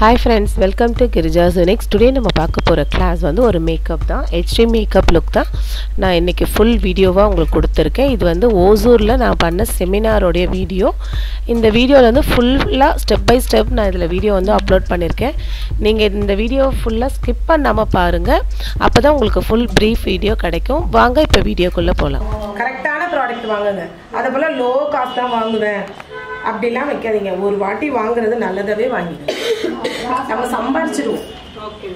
Hi friends, welcome to Girija's Unix. Today நம்ம பார்க்க போற class வந்து ஒரு மேக்கப் தான். HD மேக்கப் லுக் தான். நான் இன்னைக்கு full வீடியோவா உங்களுக்கு கொடுத்திருக்கேன். இது வந்து ஓசூர்ல நான் பண்ண செமினாரோட வீடியோ. இந்த வீடியோல வந்து ஃபுல்லா ஸ்டெப் பை ஸ்டெப் நான் இதல வீடியோ வந்து அப்லோட் பண்ணிருக்கேன். நீங்க இந்த வீடியோ ஃபுல்லா ஸ்கிப் பண்ணாம பாருங்க. அப்பதான் உங்களுக்கு full brief வீடியோ கிடைக்கும். வாங்க இப்ப வீடியோக்குள்ள போலாம். கரெக்ட்டான ப்ராடக்ட் வாங்குங்க. அதேபோல லோ காஸ்ட் தான் வாங்குவேன். அப்படிலாம் வைக்காதீங்க. ஒரு வாட்டி வாங்குறது நல்லதாவே வாங்கிடுங்க. நம்ம சம்பாரிச்சிடுவோம். ஓகே.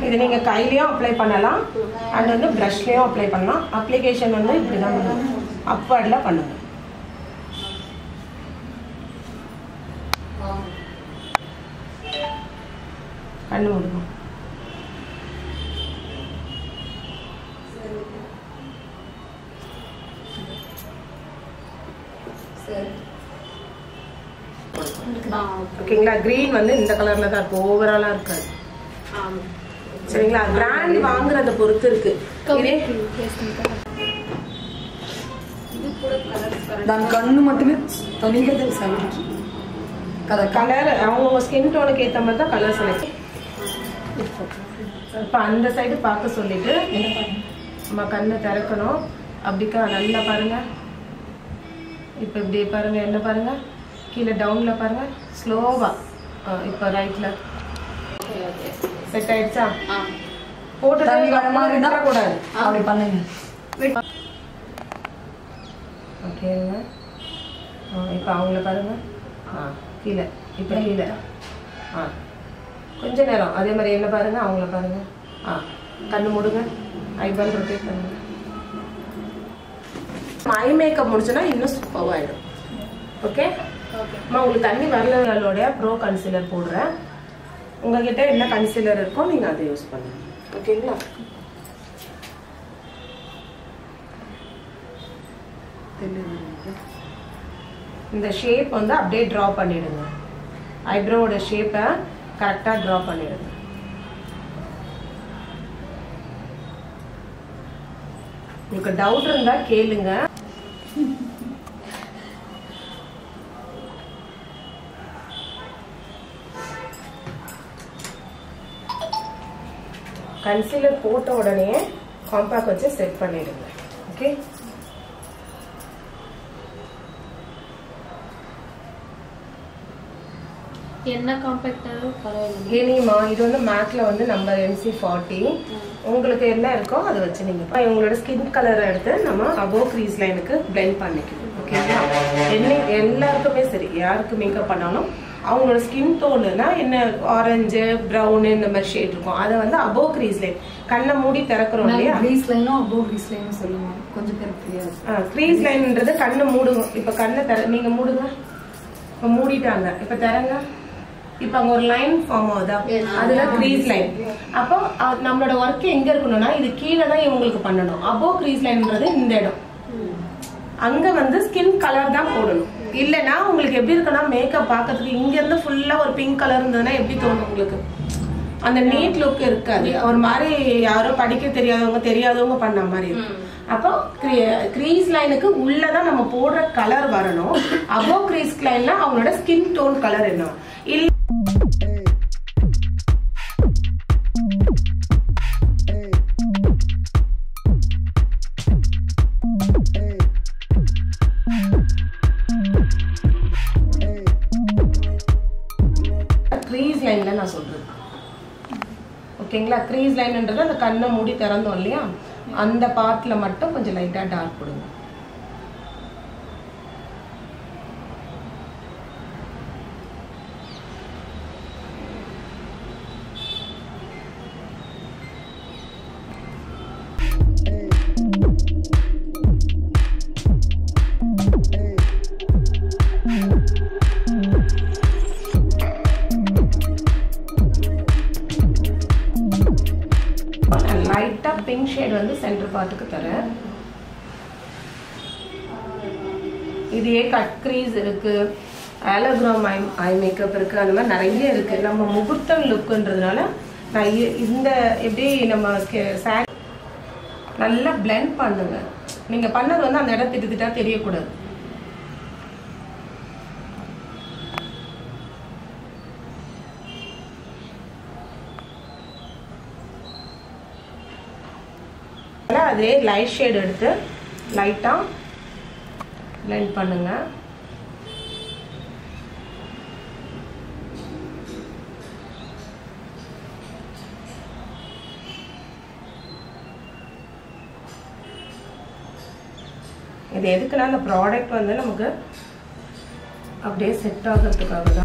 இது நீங்க கையிலயும் அப்ளை பண்ணலாம் and வந்து பிரஷ்லயும் அப்ளை பண்ணலாம். அப்ளிகேஷன் வந்து இப்படி தான் பண்ணணும். அப்வர்ட்ல பண்ணுங்க. கண்ணு மூடுங்க. ஓகேங்களா green வந்து இந்த கலர்ல தான் இருக்கு ஓவராலா இருக்காது சரிங்களா பிராண்ட் வாங்குறத பொறுத்து இருக்கு இது கூட கலர்ஸ் தான் கண்ணு மட்டுமே தனியாக செலக்ட் கலர் அவங்க ஸ்கின் டோனுக்கு ஏத்த மாதிரி தான் கலர் செலக்ட் இப்ப அந்த சைடு பார்க்க சொல்லிட்டு நம்ம கண்ணை திறக்கணும் அப்படிக்கா நல்லா பாருங்க இப்ப இப்படி பாருங்க என்ன பாருங்க கீழ டவுன்ல பாருங்க ஸ்லோவா இப்ப ரைட்ல ஓகே செட் ஆயிடுச்சா போட்டுட்டு வர மாதிரி நட கூடாது அப்படி பண்ணுங்க ஓகேங்க இப்ப அவங்கள பாருங்க கீழ இப்ப கீழ கொஞ்ச நேரம் அதே மாதிரி என்ன பாருங்க அவங்கள பாருங்க கண்ணு மூடுங்க ஐபால் ரொட்டேட் பண்ணுங்க ஐ மேக்கப் முடிச்சனா இன்னும் சூப்பரா ஆயிடும் ஓகே அம்மா உங்களுக்கு தண்ணி வரலோட ப்ரோ கன்சீலர் போடுறேன் உங்ககிட்ட என்ன கன்சீலர் இருக்கோ நீங்க அதை யூஸ் பண்ணுங்க ஓகேங்களா இந்த ஷேப் வந்து அப்படியே டிரா பண்ணிடுங்க ஐப்ரோவோட ஷேப்பை கரெக்டா டிரா பண்ணிடுங்க உங்களுக்கு டவுட் இருந்தா கேளுங்க கன்சீலர் போட்ட உடனே காம்பாக்ட் வச்சு செட் பண்ணிடுங்க ஓகே என்ன காம்பாக்டாரோ பரவாயில்லை ஏனிமா இது வந்து மேக்ல வந்து நம்பர் MC40 உங்களுக்கு என்ன இருக்கோ அதை வச்சு நீங்க உங்களோட ஸ்கின் கலரை எடுத்து நம்ம அபோவ் க்ரீஸ் லைனுக்கு பிளெண்ட் பண்ணிக்கணும் ஓகேங்களா எல்லாருக்குமே சரி யாருக்கு மேக்கப் பண்ணாலும் அவங்களோட ஸ்கின் டோனுனா என்ன ஆரஞ்சு பிரவுன் இந்த மாதிரி ஷேட் இருக்கும் அதை வந்து அபோவ் க்ரீஸ் லைன் கண்ணை மூடி திறக்கிறோம் இல்லையா க்ரீஸ் லைனும் அபோவ் க்ரீஸ் லைனும் சொல்லுங்க கொஞ்சம் பேர் புரியாது க்ரீஸ் லைன்ன்றது கண்ணை மூடுங்க இப்ப கண்ணை நீங்க மூடுங்க இப்ப மூடிட்டாங்க இப்ப திறங்க இப்ப அங்க ஒரு லைன் ஃபார்ம் ஆகுதா அதுல க்ரீஸ் லைன் அப்போ நம்மளோட ஒர்க் எங்க இருக்கணும்னா இது கீழே தான் இவங்களுக்கு பண்ணணும் அபோவ் க்ரீஸ் லைன்ன்றது இந்த இடம் அங்க வந்து ஸ்கின் கலர் தான் போடணும் இல்லனா உங்களுக்கு எப்படி இருக்குன்னா மேக்கப் பார்க்கிறதுக்கு இங்க இருந்து ஃபுல்லா ஒரு பிங்க் கலர் இருந்ததுன்னா எப்படி தோணும் உங்களுக்கு அந்த நீட் லுக் இருக்காது ஒரு மாதிரி யாரோ படிக்க தெரியாதவங்க பண்ண மாதிரி இருக்கும் அப்போ க்ரீஸ் லைனுக்கு உள்ளதான் நம்ம போடுற கலர் வரணும் அபோவ் க்ரீஸ் லைன்ல அவங்களோட ஸ்கின் டோன் கலர் என்ன இல்ல க்ரீஸ் லைன்ல நான் சொல்றேன் ஓகேங்களா க்ரீஸ் லைன்ன்றது அந்த கண்ணை மூடி திறந்தோம் இல்லையா அந்த பார்ட்ல மட்டும் கொஞ்சம் லைட்டா டார்க் கொடுங்க லைட்டா பிங்க் ஷேட் வந்து சென்டர் பார்ட்டுக்கு தரேன் இதே கட் க்ரீஸ் இருக்கு ஆலோகிராம் ஐ மேக்கப் இருக்கு அந்த மாதிரி நிறைய இருக்கு நம்ம முகூர்த்தம் லுக்ன்றதுனால நான் இந்த எப்படி நம்ம நல்லா blend பண்ணுங்க. நீங்க பண்ணது வந்து அந்த இடம் திட்டு திட்டா தெரியக்கூடாது. அதே லைட் ஷேட் எடுத்து லைட்டாக blend பண்ணுங்க. இது எதுக்குன்னா அந்த ப்ராடக்ட் வந்து நமக்கு அப்படியே செட் ஆகிறதுக்காக தான்.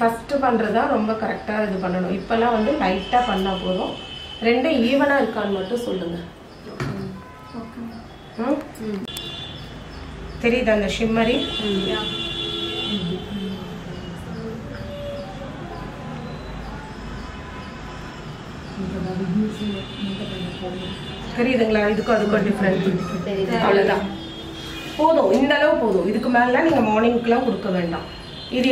ஃபர்ஸ்ட் பண்ணுறதா ரொம்ப கரெக்டாக இது பண்ணணும். இப்போல்லாம் வந்து லைட்டாக பண்ணால் போதும். ரெண்டும் ஈவனாக இருக்கான்னு மட்டும் சொல்லுங்கள். தெரியுதா அந்த ஷிம்மரி? தெரியுதுங்களா? இதுக்கும் அதுக்கும் டிஃப்ரெண்ட். அவ்வளோதான், போதும். இந்த அளவு போதும். இதுக்கு மேலே நீங்கள் மார்னிங்க்குலாம் கொடுக்க வேண்டாம். இது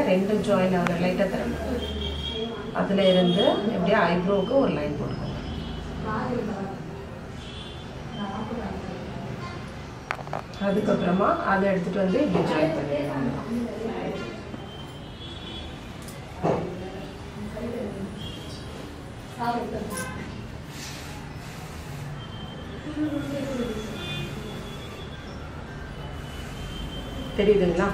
ரெண்டு ஜாயின் ஆகிற லைட்டாக தரணும். அதில் இருந்து எப்படியே ஐப்ரோவுக்கு ஒரு லைன் போட்டுக்கோங்க. அதுக்கப்புறமா அதை எடுத்துகிட்டு வந்து இப்படி ஜாயின் பண்ணிடுவாங்க. தெரியுதுங்களா?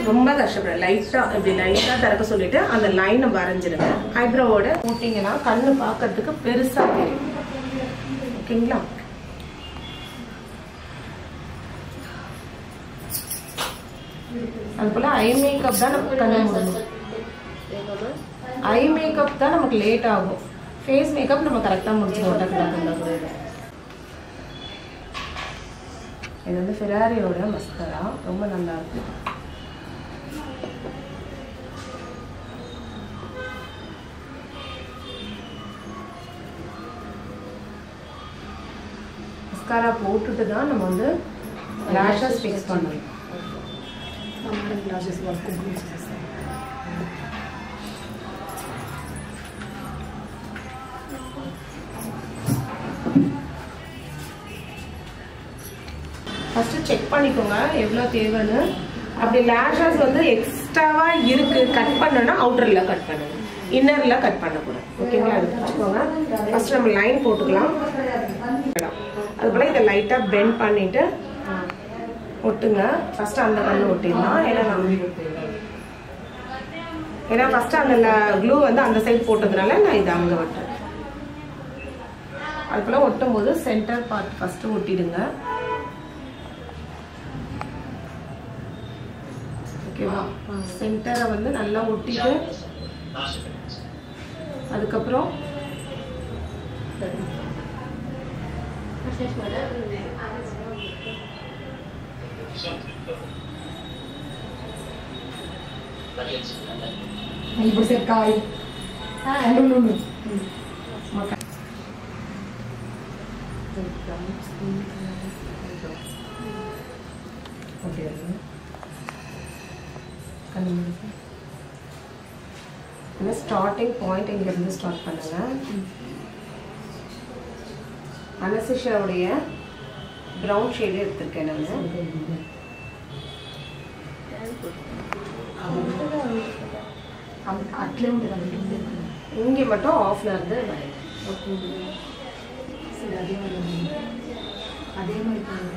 ரொம்ப கஷ்டப்பட லைட்டாக இப்படி லைட்டாக திறக்க சொல்லிட்டு அந்த லைனை வரைஞ்சிடுங்க. ஐப்ரோவோட போட்டிங்கன்னா கண்ணு பார்க்கறதுக்கு பெருசாக தெரியும். ஓகேங்களா? அது போல் ஐ மேக்கப் தான் நமக்கு கண்ணு முடியும். ஐ மேக்கப் தான் நமக்கு லேட் ஆகும். ஃபேஸ் மேக்கப் நம்ம கரெக்டாக முடிச்சுக்கோம். இது வந்து ஃபெராரியோட மஸ்கரா, ரொம்ப நல்லா இருக்கும். மஸ்காரா போட்டுட்டு தான் நம்ம வந்து லேஷஸ் ஃபிக்ஸ் பண்ணணும். ஃபர்ஸ்ட் செக் பண்ணிக்கோங்க எவ்வளோ தேவைன்னு. அப்படி லேஷஸ் வந்து எக்ஸ்ட்ராவா இருக்கு கட் பண்ணனா அவுட்டர்ல கட் பண்ணணும், இன்னர்ல கட் பண்ணக்கூடாது. ஓகேங்களா? அது வச்சுக்கோங்க. ஃபர்ஸ்ட் நம்ம லைன் போட்டுக்கலாம். அது போல இதை லைட்டா பெண்ட் பண்ணிட்டு ஒட்டுங்க. ஃபர்ஸ்ட் அந்த கண்ணு ஒட்டிடலாம். ஏன்னா ஃபர்ஸ்ட் அந்த க்ளூ வந்து அந்த சைட் போட்டதுனால நான் இதை அங்கே ஒட்டுறேன். அது போல ஒட்டும் போது சென்டர் பார்ட் ஃபர்ஸ்ட் ஒட்டிடுங்க. ஓகேவா? சென்டரை வந்து நல்லா ஒட்டிட்டு அதுக்கப்புறம் você cai. Não. Starting point இங்கிருந்து ஸ்டார்ட் பண்ணுங்க. அனசிஷாவுடைய ப்ரௌன் ஷேடு எடுத்திருக்கேன் நான். இங்கே மட்டும் ஆஃப்ல இருந்து அதே மாதிரி பண்ணுங்க.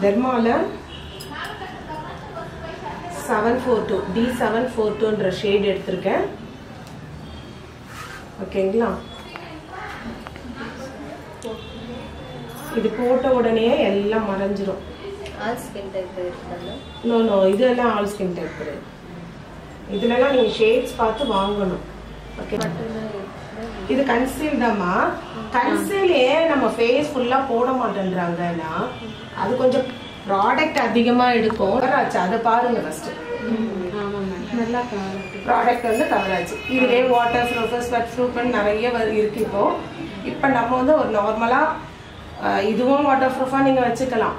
டெர்மால 742 D742ன்ற ஷேட் எடுத்திருக்கேன். ஓகேங்களா? இது போட்ட உடனே எல்லாம் மறைஞ்சிரும். ஆல் ஸ்கின் டைப் இருக்காங்க. நோ இதெல்லாம் ஆல் ஸ்கின் டைப் கிடையாது. இதுலலாம் நீங்க ஷேட்ஸ் பார்த்து வாங்கணும். ஓகே, இது கன்சீல் தான்மா. கன்சீல் ஏன் நம்ம ஃபேஸ் ஃபுல்லா போட மாட்டேன்றாங்கன்னா அது கொஞ்சம் ப்ராடக்ட் அதிகமா எடுக்கும். அதை பாருங்க ஃபர்ஸ்ட். நல்லா ப்ராடக்ட் வந்து கவர் ஆச்சு. இதுலேயே வாட்டர் ப்ரூஃப், ஸ்வெட் ப்ரூஃப் நிறைய இருக்கு. இப்போ நம்ம வந்து ஒரு நார்மலா இதுவும் வாட்டர் ப்ரூஃபா நீங்க வச்சுக்கலாம்.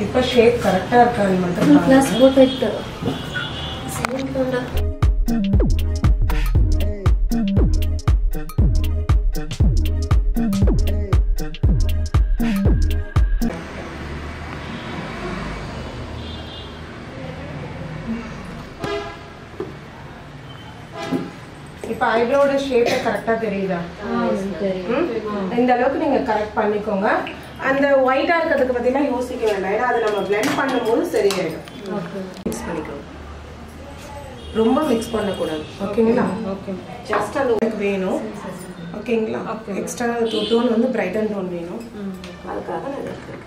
இப்போ ஷேப் கரெக்டா இருக்கான்னு மட்டும் கிளாஸ் போட்டு செகண்ட் இப்போ ஐப்ரோட ஷேப் கரெக்டா தெரியுதா? இந்த அளவுக்கு நீங்க கரெக்ட் பண்ணிக்கோங்க. அந்த ஒயிட்டா இருக்கிறதுக்கு பத்தினா யோசிக்க வேண்டாம். ஏன்னா அது நம்ம பிளெண்ட் பண்ணும்போது சரியாயிடும். மிக்ஸ் பண்ணிக்கோங்க. ரொம்ப மிக்ஸ் பண்ணக்கூடாது. ஓகேங்களா? ஓகே. ஜஸ்ட் அது உங்களுக்கு வேணும். ஓகேங்களா? எக்ஸ்ட்ரா டோன் வந்து பிரைட்டன் டோன் வேணும். அதுக்காக நான் எடுக்கிறேன்.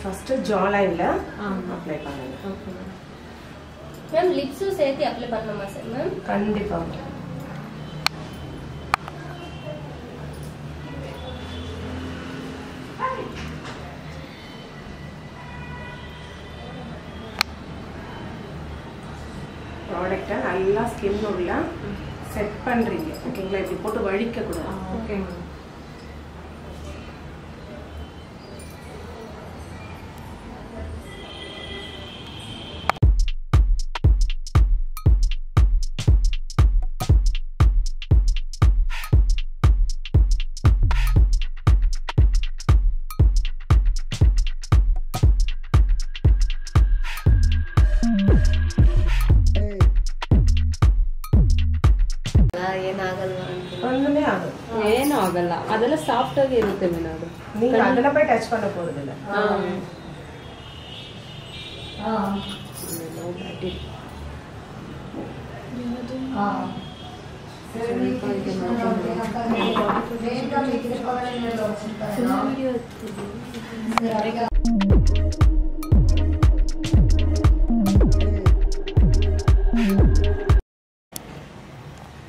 ஃபர்ஸ்ட் ஜா லைன்ல அப்ளை பண்ணுங்க. Okay ma'am. லிப்ஸும் சேர்த்து அப்ளை பண்ணணுமா சார் மேம்? கண்டிப்பா. ப்ராடக்ட்டை நல்லா ஸ்கின் உள்ள செட் பண்றீங்க. ஓகேங்களா? இப்படி போட்டு வழிக்க கூடாது. ஓகே. ஒண்ணுமே ஆகும். ಏನು ಆಗಲ್ಲ, ಅದೆಲ್ಲ ಸಾಫ್ಟ್ ಆಗಿ ಇರುತ್ತೆ ಮೇಡಮ್. நீங்க ಅದನ್ನ போய் ಟಚ್ பண்ண போறது இல்ல.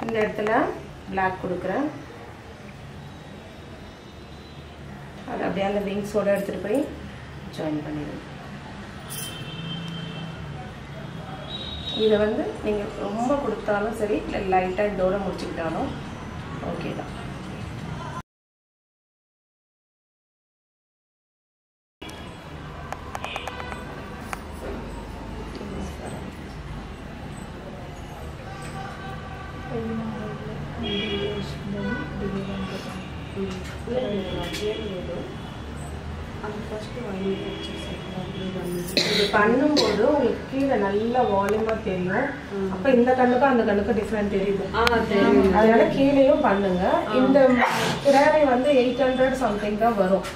இந்த இடத்துல பிளாக் கொடுக்குறேன். அது அப்படியே அந்த விங்ஸோட எடுத்துட்டு போய் ஜாயின் பண்ணிடுங்க. இதை வந்து நீங்கள் ரொம்ப கொடுத்தாலும் சரி, இல்லை லைட்டாக இதோட முடிச்சுக்கிட்டாலும் ஓகே தான். அது ஃபர்ஸ்ட் வாங்கி வச்சுருக்கேன். இது பண்ணும்போது உங்களுக்கு கீழே நல்ல வால்யூமா தெரியும். அப்ப இந்த கண்ணுக்கும் அந்த கண்ணுக்கும் டிஃபரெண்ட் தெரியுது. அதனால கீழேயும் பண்ணுங்க. இந்த கிராரி வந்து 800 சம்திங் தான் வரும்.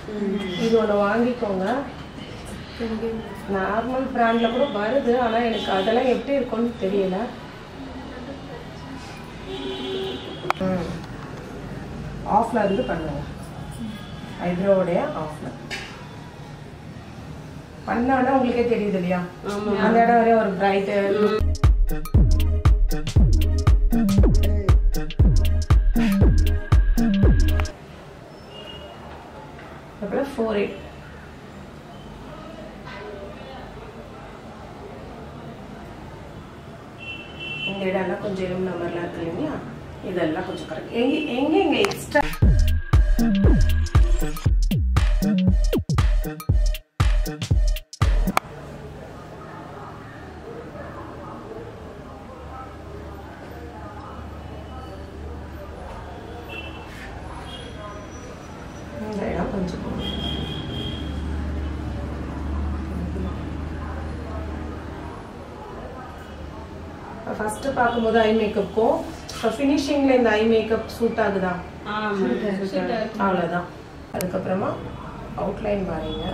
இது ஒன்று வாங்கிக்கோங்க. நார்மல் பிராண்ட்ல கூட வருது, ஆனா எனக்கு அதெல்லாம் எப்படி இருக்கும்னு தெரியல. ஆஃப்ல இருந்து பண்ணுங்க. ஐப்ரோவுடைய ஆஃப்ல பண்ணானா உங்களுக்கே தெரியுது இல்லையா? அந்த இடம் வரையும் ஒரு பிரைட் அப்புறம் 48 இந்த இடம்லாம் கொஞ்சம் எலும்பு நம்பர்லாம் இருக்கு இல்லையா? இதெல்லாம் கொஞ்சம் கரெக்ட். எங்க எக்ஸ்ட்ரா இந்த இடம் கொஞ்சம் ஃபர்ஸ்ட் பார்க்கும்போது ஐ மேக்கப்புக்கும் இப்போ ஃபினிஷிங்ல இந்த ஐ மேக்கப் சூட் ஆகுதா? அவ்வளோதான். அதுக்கப்புறமா அவுட்லைன் பாருங்க.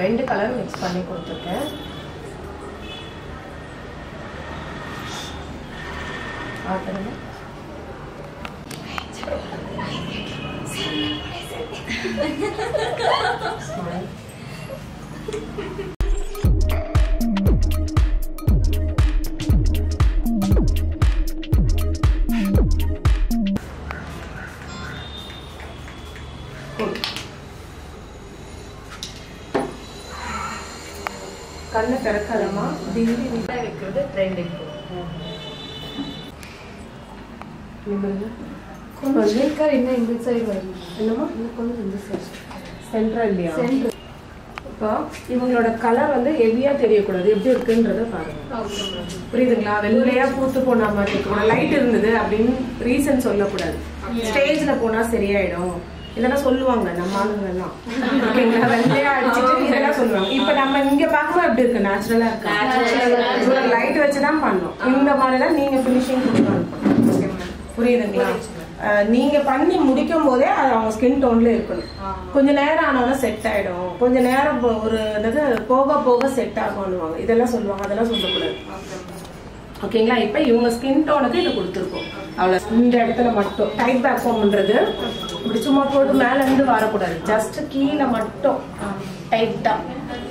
ரெண்டு கலர் மிக்ஸ் பண்ணி கொடுத்துருக்கேன். கண்ணை திறக்காதமா டிகிரி வைக்கிறது ட்ரெண்டிங். என்ன இந்த சைடு வருது? என்னமா கொஞ்சம் இந்த சைடு சென்ட்ரல் இல்லையா? இப்போ இவங்களோட கலர் வந்து ஹெவியா தெரியக்கூடாது. எப்படி இருக்குன்றத பாருங்க. புரியுதுங்களா? வெள்ளையா பூத்து போன மாதிரி இருக்கணும். லைட் இருந்தது அப்படின்னு ரீசன் சொல்லக்கூடாது. ஸ்டேஜ்ல போனா சரியாயிடும் இதெல்லாம் சொல்லுவாங்க நம்ம ஆளுங்க எல்லாம். ஓகேங்களா? வெள்ளையா அடிச்சுட்டு இதெல்லாம் சொல்லுவாங்க. இப்ப நம்ம இங்க பார்க்கும்போது எப்படி இருக்கு? நேச்சுரலா இருக்கு. லைட் வச்சுதான் பண்ணணும். இந்த மாதிரிதான் நீங்க பினிஷிங் கொடுக்கணும். புரியுதுங்களா? நீங்க பண்ணி முடிக்கும் போதே அது அவங்க ஸ்கின் டோன்ல இருக்கணும். கொஞ்ச நேரம் ஆனாலும் செட் ஆயிடும். கொஞ்ச நேரம் ஒரு போக போக செட் ஆகும்னுவாங்க. இதெல்லாம் சொல்லுவாங்க. அதெல்லாம் சொல்லக்கூடாது. ஓகேங்களா? இப்ப இவங்க ஸ்கின் டோனுக்கு இது கொடுத்துருக்கோம். அவ்வளவு. இந்த இடத்துல மட்டும் டைட் பேக் ஃபார்ம் பண்றது இப்படி சும்மா போட்டு மேல இருந்து வரக்கூடாது. ஜஸ்ட் கீழே மட்டும் டைட்டா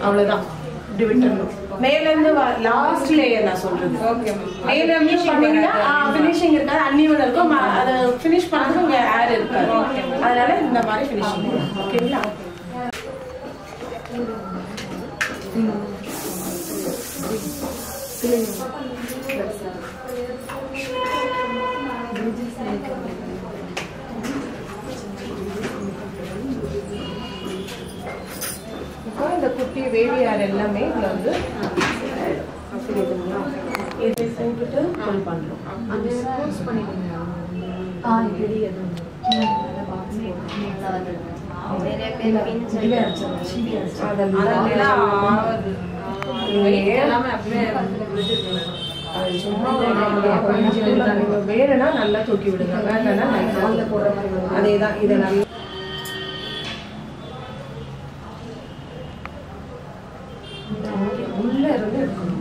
அவ்வளவுதான். இப்படி விட்டுறணும். மேல இருந்து லாஸ்ட் லேயர் நான் சொல்றது. மேல இருந்து பண்ணீங்கன்னா ஃபினிஷிங் இருக்காது. அன்னியோட இருக்கும். அதை ஃபினிஷ் பண்ணது உங்க ஏர் இருக்காது. அதனால இந்த மாதிரி ஃபினிஷிங். ஓகேங்களா? இப்போ இந்த குட்டி வேவி ஏர் எல்லாமே இதுல வந்து இதை செஞ்சுட்டு ஃபுல் பண்றோம். வேணும்னா நல்லா தூக்கி விடுங்க. வேணும்னா அதேதான். இதை நல்லா உள்ள இருந்து எடுக்கணும்.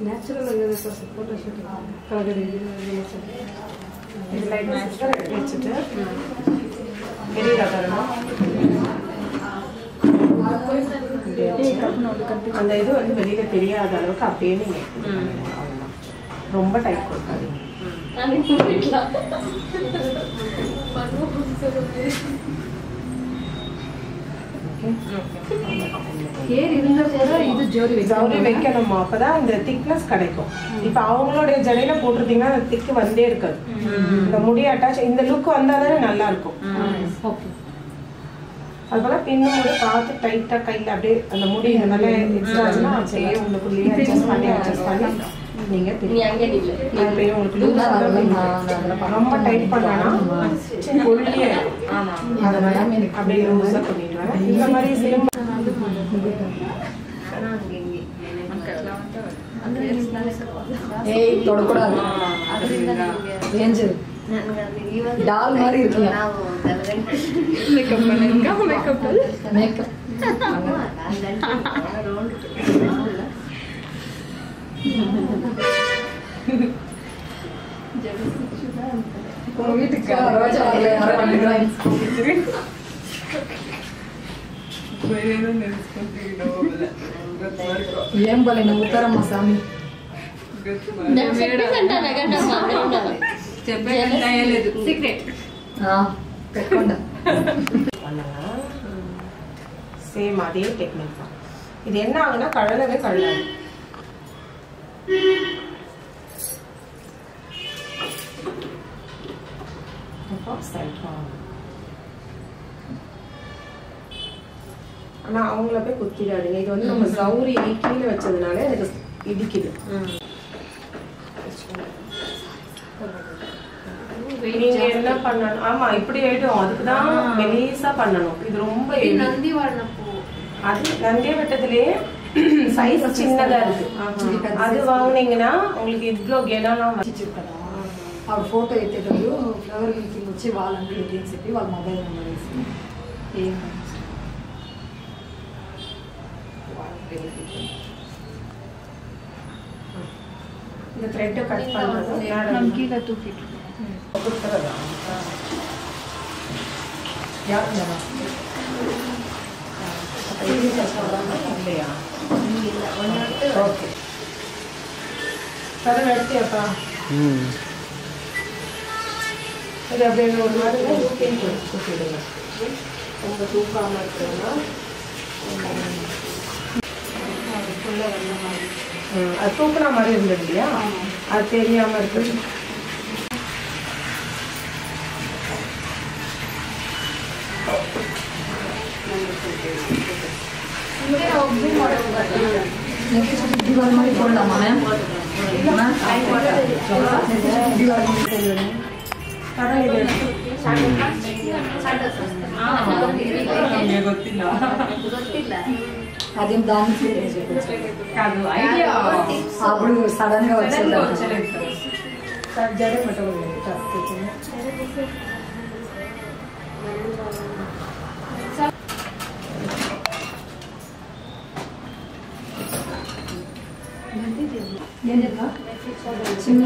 Natural photo shoot. அந்த இது வந்து வெளியில தெரியாத அளவுக்கு அப்படியே நீங்க ரொம்ப டைட் கொடுக்காதீங்க. ஜவுரி வைக்கணுமா, அப்பதான் இந்த திக்னஸ் கிடைக்கும். இப்ப அவங்களுடைய ஜடையில போட்டிருந்தீங்கன்னா அந்த திக்கு வந்தே இருக்காது. இந்த முடி அட்டாச் இந்த லுக் வந்தாதானே நல்லா இருக்கும். அதுபோல பின்னும் போது பார்த்து டைட்டா கையில அப்படியே அந்த முடி இந்த மாதிரி எக்ஸ்ட்ரா ஆச்சுன்னா அப்படியே உள்ளுக்குள்ளேயே அட்ஜஸ்ட் பண்ணி நீங்க அப்படியே உங்களுக்கு ரொம்ப டைட் பண்ணனா கொள்ளியே அதனால அப்படியே லூஸா பண்ணிடுவேன். இந்த மாதிரி சிலிம் தொடக்கூடாது டால் மாதிரி இருக்குல்ல மேக்கப் வீட்டுக்கு ఏం బలే నవ్వుతారమ్మా స్వామి சேம் அதே டெக்னிக் தான். இது என்ன ஆகுனா கழலவே கழலாது. ஆனா அவங்கள போய் குத்திடாதீங்க. இது வந்து நம்ம ஜவுரி கீழே வச்சதுனால எனக்கு இடிக்குது. நீங்க என்ன பண்ணணும்? ஆமா இப்படி ஆயிடும். அதுக்குதான் மெலிசா பண்ணணும். இது ரொம்ப நந்தி வாழப்போ அது நந்திய வெட்டத்திலேயே சைஸ் சின்னதா இருக்கு. அது வாங்குனீங்கன்னா உங்களுக்கு இவ்வளோ கெடாலாம் వச்சிருக்கదా ఆ ఫోటో ఎత్తేటప్పుడు ఫ్లవర్ గిల్కి వచ్చి వాళ్ళని అని చెప్పి వాళ్ళ మొబైల్ నెంబర్ వేసి ఏం இந்த த்ரெட் கட் பண்றது நம்ம கீழ தூக்கிட்டு கொடுத்துறதா யார் யாரா இல்லையா? ஓகே கதை எடுத்தியாப்பா? அது அப்படியே ஒரு மாதிரி தூக்கிடுங்க. ரொம்ப தூக்காமல் இருக்கிறோம்னா அது தூக்குன மாதிரி இருந்தது இல்லையா? அது தெரியாம இருக்குது. दिवाल மாதிரி போடலாமா மேம்? అదేం దాని అప్పుడు సడన్ గా వచ్చేది జడే పట్టకూడదు. చిన్న